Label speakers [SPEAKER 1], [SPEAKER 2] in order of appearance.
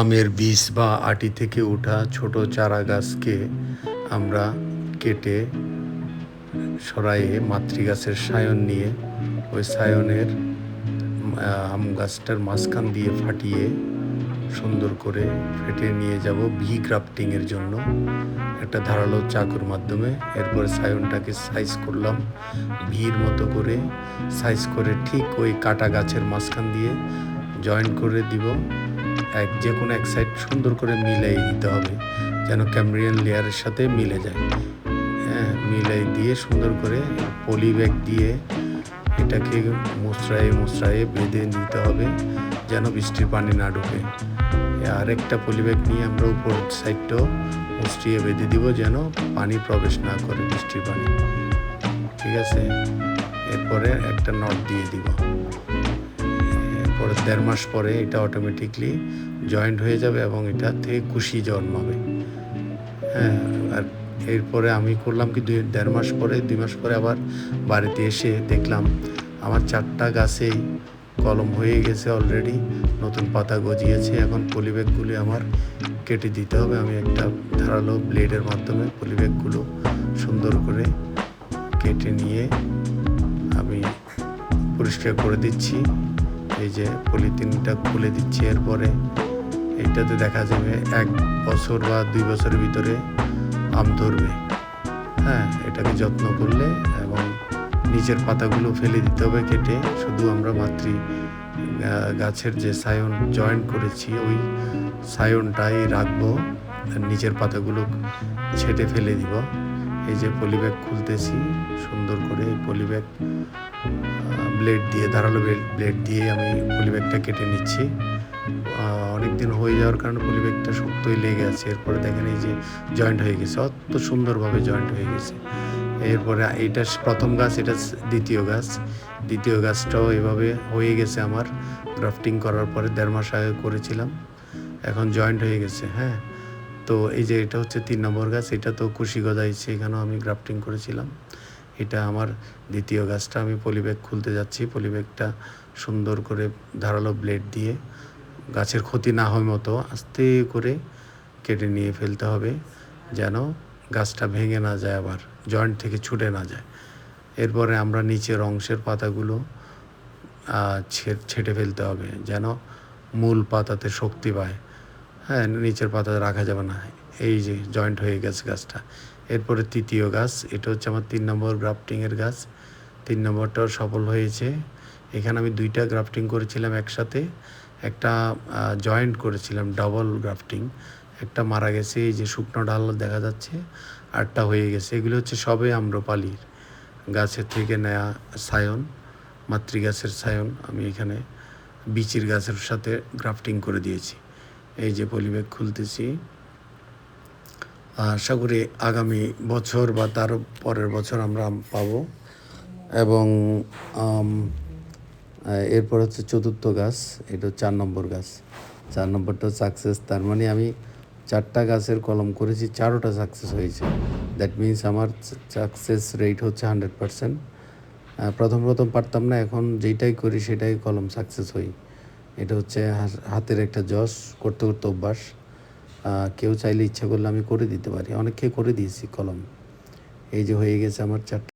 [SPEAKER 1] আমের বীজ বা আটি থেকে ওঠা ছোট চারা গাছকে আমরা কেটে সরাইয়ে মাতৃগাছের সায়ন নিয়ে ওই সায়নের আম গাছটার মাঝখান দিয়ে ফাটিয়ে সুন্দর করে ফেটে নিয়ে যাব ভি গ্রাফটিংয়ের জন্য একটা ধারালো চাকুর মাধ্যমে। এরপরে সায়নটাকে সাইজ করলাম ভির মতো করে, সাইজ করে ঠিক ওই কাটা গাছের মাঝখান দিয়ে জয়েন্ট করে দিব। যে কোনো এক সাইড সুন্দর করে মিলাই দিতে হবে যেন ক্যামব্রিয়ান লেয়ারের সাথে মিলে যায়। মিলাই দিয়ে সুন্দর করে পলি ব্যাগ দিয়ে এটাকে মোচড়ায়ে বেঁধে নিতে হবে যেন বৃষ্টির পানি না ঢুকে। আরেকটা পলি ব্যাগ নিয়ে আমরা উপর সাইডটাও মুচড়িয়ে বেঁধে দিব যেন পানি প্রবেশ না করে, বৃষ্টির পানি। ঠিক আছে, এরপরে একটা নট দিয়ে দিব। এরপরে 1.5 মাস পরে এটা অটোমেটিকলি জয়েন্ট হয়ে যাবে এবং এটা থেকে কুশি জন্মাবে। আর এরপরে আমি করলাম কি 2.5 মাস পরে 2 মাস পরে আবার বাড়িতে এসে দেখলাম আমার 4টা গাছেই কলম হয়ে গেছে অলরেডি, নতুন পাতা গজিয়েছে। এখন পলিব্যাগগুলি আমার কেটে দিতে হবে। আমি একটা ধারালো ব্লেডের মাধ্যমে পলিব্যাগগুলো সুন্দর করে কেটে নিয়ে আমি পরিষ্কার করে দিচ্ছি। এই যে পলিথিনটা খুলে দিচ্ছি। এরপরে এইটাতে দেখা যাবে 1 বছর বা 2 বছরের ভিতরে আম ধরবে। এটাকে যত্ন করলে এবং নিচের পাতাগুলো ফেলে দিতে হবে কেটে, শুধু আমরা গাছের যে সায়ন জয়েন্ট করেছি ওই সায়নটাই রাখবো, নিচের পাতাগুলো ছেটে ফেলে দিব। এই যে পলিব্যাগ খুলতেছি সুন্দর করে, পলিব্যাগ ব্লেড দিয়ে, ধারালো ব্লেড দিয়ে আমি পলিব্যাগটা কেটে নিচ্ছি। অনেক দিন হয়ে যাওয়ার কারণে পলিব্যাগটা শক্তই লেগে আছে। এরপরে দেখেন এই যে জয়েন্ট হয়ে গেছে, অত সুন্দরভাবে জয়েন্ট হয়ে গেছে। এরপরে এটা প্রথম গাছ, এটা দ্বিতীয় গাছটাও এভাবে হয়ে গেছে আমার গ্রাফটিং করার পরে। 1.5 মাস আগে করেছিলাম, এখন জয়েন্ট হয়ে গেছে। তো এই যে এটা হচ্ছে 3 নম্বর গাছ, এটা তো কুশি গজাইছে, এখানেও আমি গ্রাফটিং করেছিলাম। এটা আমার দ্বিতীয় গাছটা। আমি পলিব্যাগ খুলতে যাচ্ছি। পলিব্যাগটা সুন্দর করে ধারালো ব্লেড দিয়ে গাছের ক্ষতি না হয় মতো আস্তে করে কেটে নিয়ে ফেলতে হবে যেন গাছটা ভেঙে না যায়, আবার জয়েন্ট থেকে ছুটে না যায়। এরপরে আমরা নিচের অংশের পাতাগুলো ছেটে ফেলতে হবে যেন মূল পাতাতে শক্তি পায়। নিচের পাতা রাখা যাবে না। এই যে জয়েন্ট হয়ে গেছে গাছটা। এরপরে তৃতীয় গাছ, এটা হচ্ছে আমার 3 নম্বর গ্রাফটিংয়ের গাছ। 3 নম্বরটাও সফল হয়েছে। এখানে আমি 2টা গ্রাফটিং করেছিলাম একসাথে, একটা জয়েন্ট করেছিলাম ডাবল গ্রাফটিং। একটা মারা গেছে, এই যে শুকনো ডাল দেখা যাচ্ছে, আরটা হয়ে গেছে। এগুলো হচ্ছে সবে আম্রপালির গাছের থেকে নেয়া সায়ন, মাতৃগাছের সায়ন আমি এখানে বিচির গাছের সাথে গ্রাফটিং করে দিয়েছি। এই যে পলিব্যাগ খুলতেছি। আশা করি আগামী বছর বা তার পরের বছর আমরা আম পাবো। এবং এরপর হচ্ছে 4র্থ গাছ, এটা 4 নম্বর গাছ। 4 নম্বরটা সাকসেস। তার মানে আমি 4টা গাছের কলম করেছি, 4টা সাকসেস হয়েছে। দ্যাট মিনস আমার সাকসেস রেট হচ্ছে 100%। প্রথম পারতাম না, এখন যেটাই করি সেটাই কলম সাকসেস হই। এটা হচ্ছে হাতের একটা যশ, করতে করতে অভ্যাস। কেউ চাইলে ইচ্ছা করলে আমি করে দিতে পারি, অনেককে করে দিয়েছি কলম। এই যে হয়ে গেছে আমার 4টা।